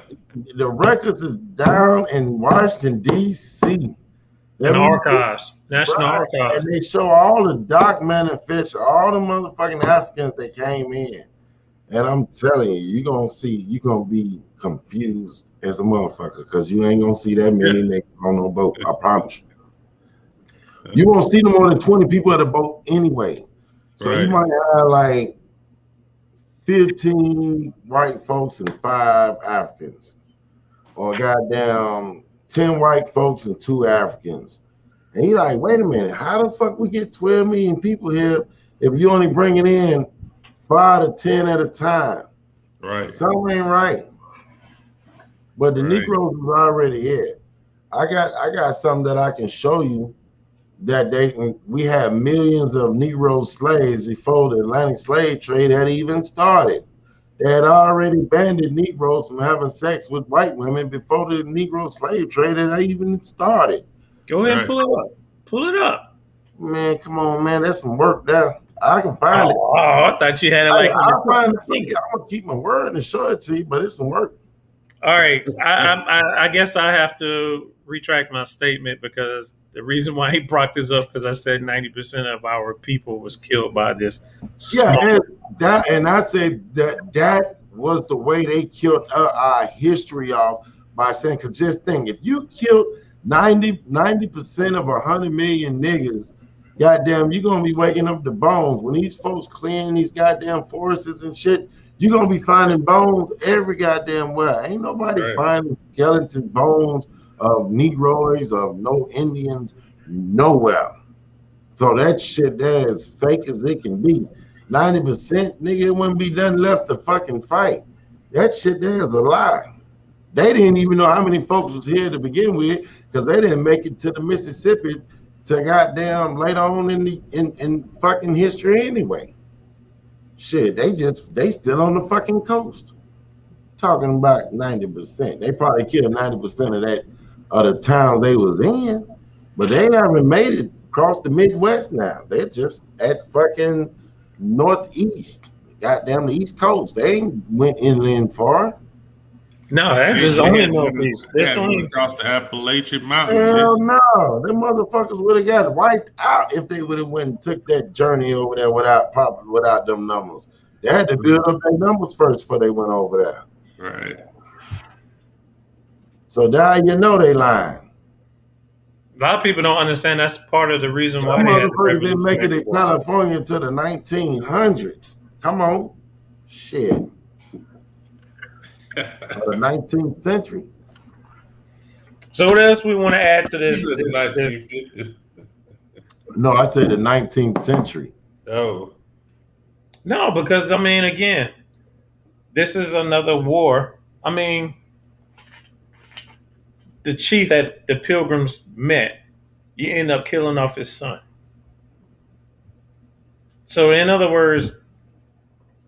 the records is down in Washington, D.C. In archives, National Archives. And they show all the doc manifests, all the motherfucking Africans that came in. And I'm telling you, you're going to be confused as a motherfucker because you ain't going to see that many niggas on no boat. I promise you. You won't see no more than 20 people at a boat anyway. So you might have like 15 white folks and 5 Africans. Or goddamn 10 white folks and 2 Africans. And you're like, wait a minute, how the fuck we get 12 million people here if you only bringing in 5 to 10 at a time? Right. Something ain't right. But the Negroes was already here. I got something that I can show you that we had millions of Negro slaves before the Atlantic slave trade had even started. They had already banned Negroes from having sex with white women before the Negro slave trade had even started. Go ahead and pull it up. Pull it up. Man, come on, man. That's some work there. I can find it. Oh, I thought you had it like. I'll find it. I'm going to keep my word and show it to you, but it's some work. All right. I guess I have to retract my statement because the reason why he brought this up because I said 90% of our people was killed by this. Yeah, and I said that was the way they killed our history off by saying, because just think, if you killed 90% of 100 million niggas, goddamn, you're going to be waking up the bones. When these folks clearing these goddamn forests and shit, you're going to be finding bones every goddamn where. Ain't nobody finding skeleton bones of Negroes, of no Indians, nowhere. So that shit there is fake as it can be. 90%, nigga, it wouldn't be nothing left to fucking fight. That shit there is a lie. They didn't even know how many folks was here to begin with because they didn't make it to the Mississippi to goddamn later on in fucking history anyway. Shit, they still on the fucking coast. Talking about 90%. They probably killed 90% of that of the towns they was in, but they haven't made it across the Midwest now. They're just at fucking northeast. Goddamn the East Coast. They ain't went inland far. No, that is only northeast. That's only across the Appalachian Mountains. Hell no. Them motherfuckers would have got wiped out if they would have went and took that journey over there without them numbers. They had to build up their numbers first before they went over there. Right. So now you know they lying. A lot of people don't understand that's part of the reason why Some motherfuckers didn't make it in California to the 1900s. Come on. Shit. The 19th century. So what else we want to add to this? No, I said the 19th century. Oh. No, because I mean, again, This is another war. I mean, the chief that the Pilgrims met, you end up killing off his son. So, in other words,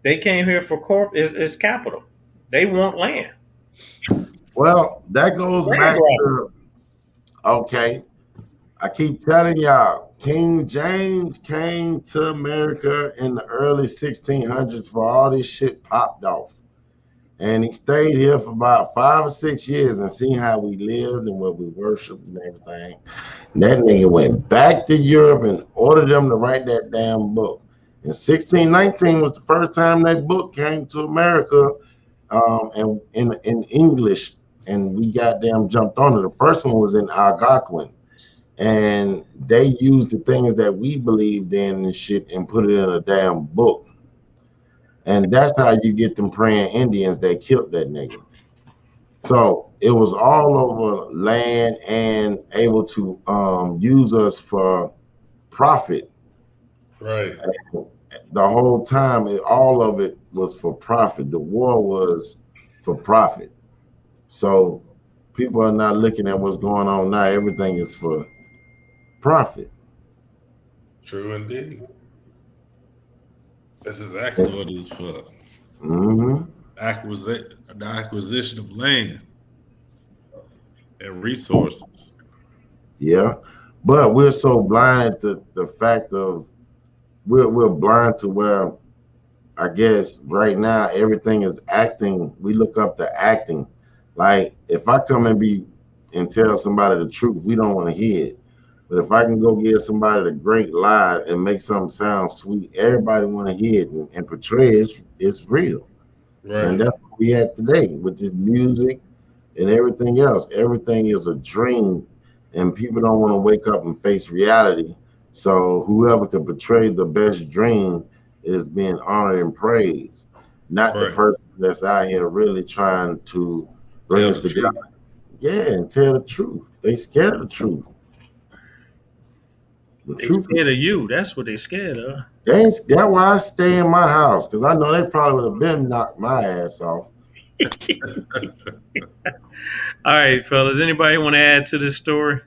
they came here for it's capital. They want land. Well, that goes Land back grab. to, okay, I keep telling y'all, King James came to America in the early 1600s for all this shit popped off. And he stayed here for about 5 or 6 years and seen how we lived and what we worshiped and everything. And that nigga went back to Europe and ordered them to write that damn book. And 1619 was the first time that book came to America, and in English, and we goddamn jumped on it. The first one was in Algonquin, and they used the things that we believed in and shit and put it in a damn book. And that's how you get them praying Indians that killed that nigga. So it was all over land and able to use us for profit. Right. The whole time, all of it was for profit. The war was for profit. So people are not looking at what's going on now. Everything is for profit. True indeed. That's exactly what it's for. Mm-hmm. The acquisition of land and resources. Yeah. But we're so blind at the fact of we're blind to where I guess right now everything is acting. We look up the acting. Like if I come and tell somebody the truth, we don't want to hear it. But if I can go give somebody the great lie and make something sound sweet, everybody want to hear it and portray it's real. Right. And that's what we at today with this music and everything else. Everything is a dream, and people don't want to wake up and face reality. So whoever can portray the best dream is being honored and praised, not the Right. person that's out here really trying to bring Tell us the together. truth. Yeah, and tell the truth. They scared of the truth. The They truth. scared of you. That's what they scared of. That's why I stay in my house, because I know they probably would have been knocked my ass off. All right, fellas. Anybody want to add to this story?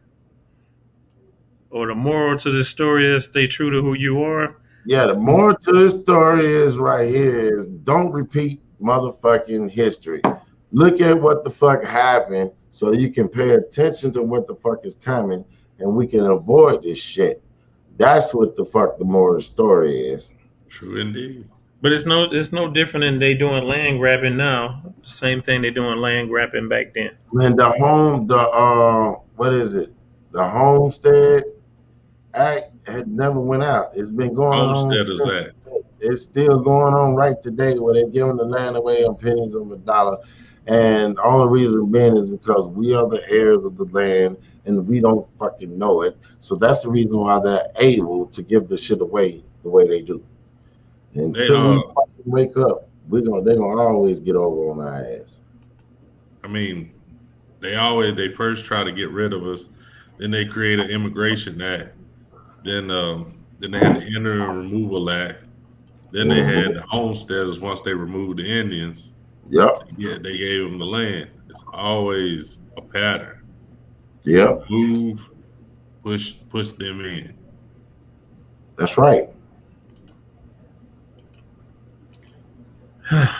Or the moral to this story is stay true to who you are. Yeah, the moral to this story is right here is don't repeat motherfucking history. Look at what the fuck happened so you can pay attention to what the fuck is coming and we can avoid this shit. That's what the fuck the moral of the story is. True indeed. But it's no different than they doing land grabbing now. The same thing they doing land grabbing back then. And what is it? The Homestead Act had never went out. It's been going Homesteaders on. Act. It's still going on right today where they're giving the land away on pennies of a dollar. And the only reason being is because we are the heirs of the land and we don't fucking know it. So that's the reason why they're able to give the shit away the way they do. Until we fucking wake up, they're gonna always get over on our ass. I mean, they first try to get rid of us, then they create an immigration act, then they had the Enter and Removal Act, then they had the homesteaders once they removed the Indians. Yep. Yeah, they gave them the land. It's always a pattern. Yep. Move, push them in. That's right. And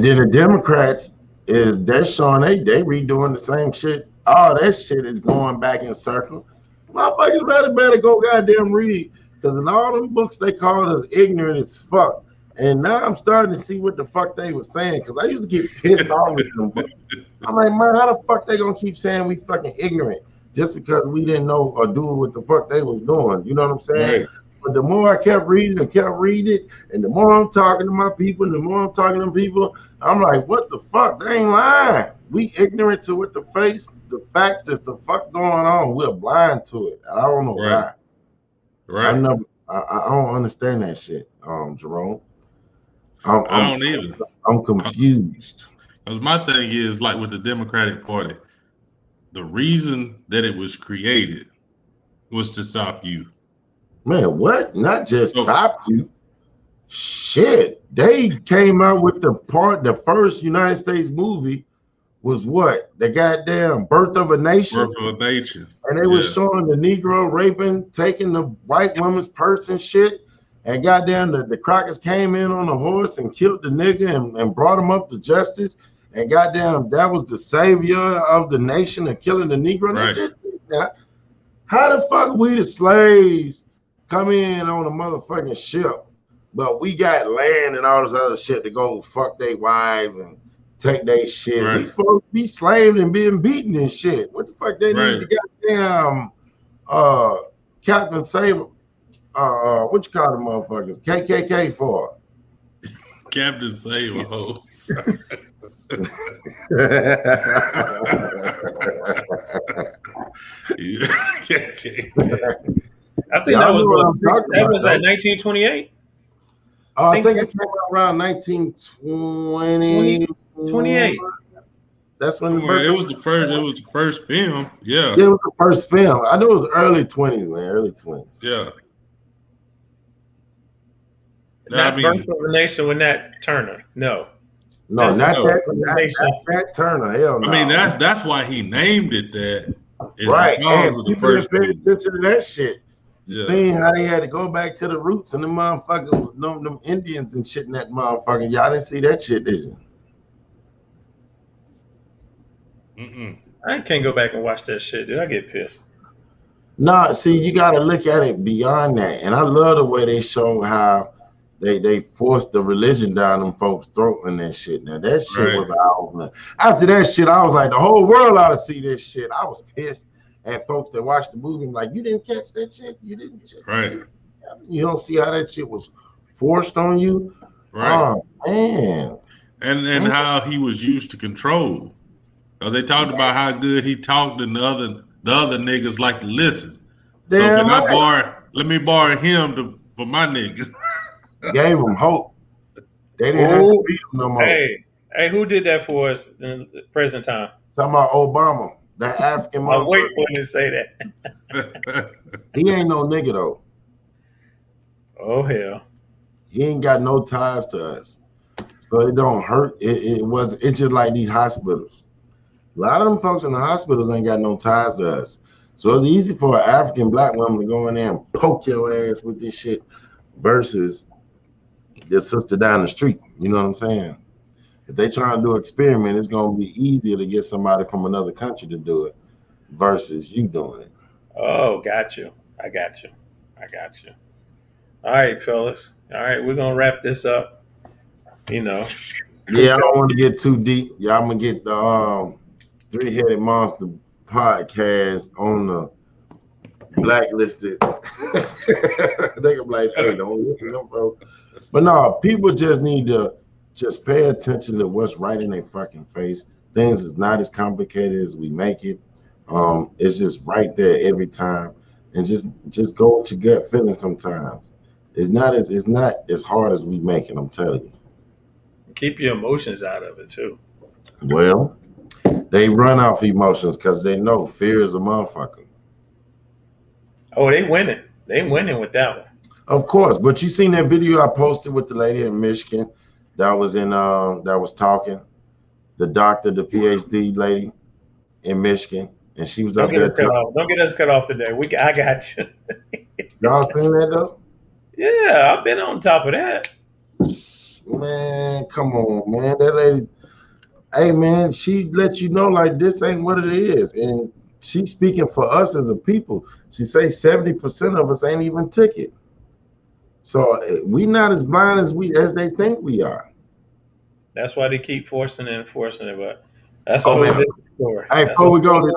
then the Democrats they're showing they redoing the same shit. All that shit is going back in circle. Motherfuckers better go goddamn read. Because in all them books they called us ignorant as fuck. And now I'm starting to see what the fuck they was saying. Because I used to get pissed off with them books. I'm like, man, how the fuck they gonna keep saying we fucking ignorant just because we didn't know or do what the fuck they was doing? You know what I'm saying? Right. But the more I kept reading it, and the more I'm talking to my people, and the more I'm talking to people, I'm like, what the fuck? They ain't lying. We ignorant to what the facts that's the fuck going on. We're blind to it. I don't know why. Right. I don't understand that shit, Jerome. I don't either. I'm confused. Because my thing is, like with the Democratic Party, the reason that it was created was to stop you. Man, what? Not just stop you. Shit. They came out with the first United States movie was what? The goddamn Birth of a Nation. Birth of a Nation. And they was showing the Negro raping, taking the white woman's purse and shit. And goddamn, the crackers came in on a horse and killed the nigga and brought him up to justice. And goddamn, that was the savior of the nation of killing the Negro. Right. How the fuck we the slaves come in on a motherfucking ship, but we got land and all this other shit to go fuck their wives and take their shit. Right. We supposed to be slaved and being beaten and shit. What the fuck they need to goddamn Captain Saber, what you call them motherfuckers? KKK for? Captain Saber, ho. I think that was at 1928. I think it came out around 1920. 28. That's when it was the first. It was the first film. Yeah. It was the first film. I know it was early 20s, man. Early 20s. Yeah. Not Birth of a Nation with Nat Turner. No. No, not that Turner. Hell no. I mean, that's why he named it that. Right. Because of the first paid attention to that shit. You Yeah. seen how they had to go back to the roots and the motherfuckers was them Indians and shit in that motherfucker. Y'all didn't see that shit, did you? I can't go back and watch that shit, dude. I get pissed. No, see, you got to look at it beyond that. And I love the way they show how they forced the religion down them folks' throat and that shit. Now, that shit was out. After that shit, I was like, the whole world ought to see this shit. I was pissed at folks that watched the movie. I'm like, you didn't catch that shit? You didn't just see it? You don't see how that shit was forced on you? Right. Oh, man. And how he was used to control. Because they talked about how good he talked and the other niggas like to listen. Damn let me borrow him for my niggas. Gave them hope. They didn't have to beat them no more. Hey, who did that for us in the present time? Talking about Obama, the African motherfucker. I'll wait for him to say that. He ain't no nigga though. Oh hell. He ain't got no ties to us. So it don't hurt. It's just like these hospitals. A lot of them folks in the hospitals ain't got no ties to us. So it's easy for an African black woman to go in there and poke your ass with this shit versus your sister down the street. You know what I'm saying? If they trying to do an experiment, it's gonna be easier to get somebody from another country to do it versus you doing it. Oh, got you. I got you. All right, fellas. All right, we're gonna wrap this up. You know. Yeah, I don't want to get too deep. Yeah, I'm gonna get the Three-Headed Monster podcast on the blacklisted. They can be like, hey, don't listen to them, bro. But no, people just need to just pay attention to what's right in their fucking face. Things is not as complicated as we make it. It's just right there every time, and just go with your gut feeling. Sometimes it's not as hard as we make it. I'm telling you. Keep your emotions out of it too. Well, they run off emotions because they know fear is a motherfucker. Oh, they winning. They winning with that one. Of course, but you seen that video I posted with the lady in Michigan that was talking, the doctor, the PhD lady in Michigan, and she was up there. Don't get us cut off today. I got you. Y'all seen that though? Yeah, I've been on top of that. Man, come on, man. That lady, hey man, she let you know like this ain't what it is. And she's speaking for us as a people. She say 70% of us ain't even took it. So we not as blind as they think we are. That's why they keep forcing it, but that's a whole different story. Hey, before we go to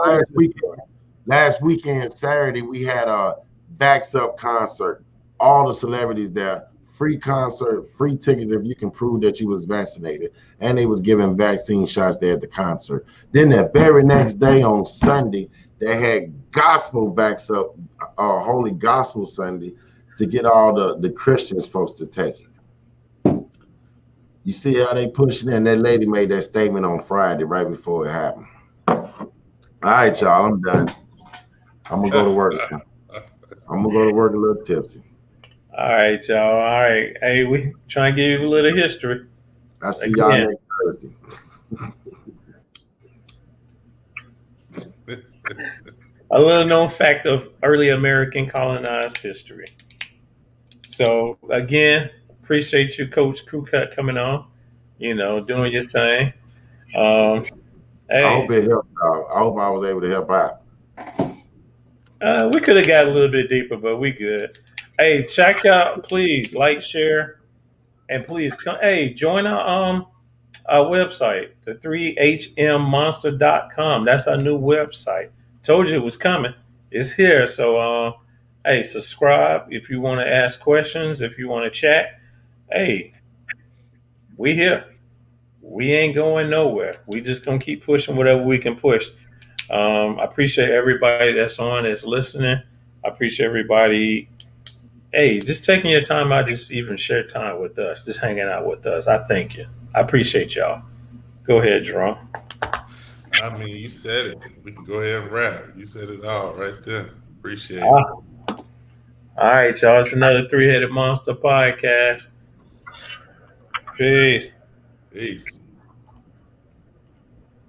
last weekend, Saturday, we had a Backs Up concert. All the celebrities there. Free concert, free tickets if you can prove that you was vaccinated. And they was giving vaccine shots there at the concert. Then the very next day on Sunday, they had gospel Backs Up, Holy Gospel Sunday, to get all the Christians folks to take it. You see how they pushing it? And that lady made that statement on Friday right before it happened. All right, y'all, I'm done. I'm gonna go to work now. I'm gonna go to work a little tipsy. All right, y'all. All right. Hey, we trying to give you a little history. I see y'all Again, next Thursday. a little known fact of early American colonized history. So again, appreciate you, Coach Crew Cut, coming on. Doing your thing. Um, I hey, hope it helped y'all. I hope I was able to help out. we could have got a little bit deeper, but we good. Hey, check out, please like, share, and please come. Hey, join our website, the 3HMmonster.com. That's our new website. Told you it was coming. It's here. So, hey, subscribe if you want to ask questions, if you want to chat. Hey, we here. We ain't going nowhere. We just gonna keep pushing whatever we can push. I appreciate everybody that's on, that's listening. I appreciate everybody. Hey, just taking your time out, just even share time with us, just hanging out with us. I thank you. I appreciate y'all. Go ahead, Jerome. I mean, you said it. We can go ahead and wrap. You said it all right there. Appreciate it. All right, y'all. It's another Three Headed Monster podcast. Peace. Peace.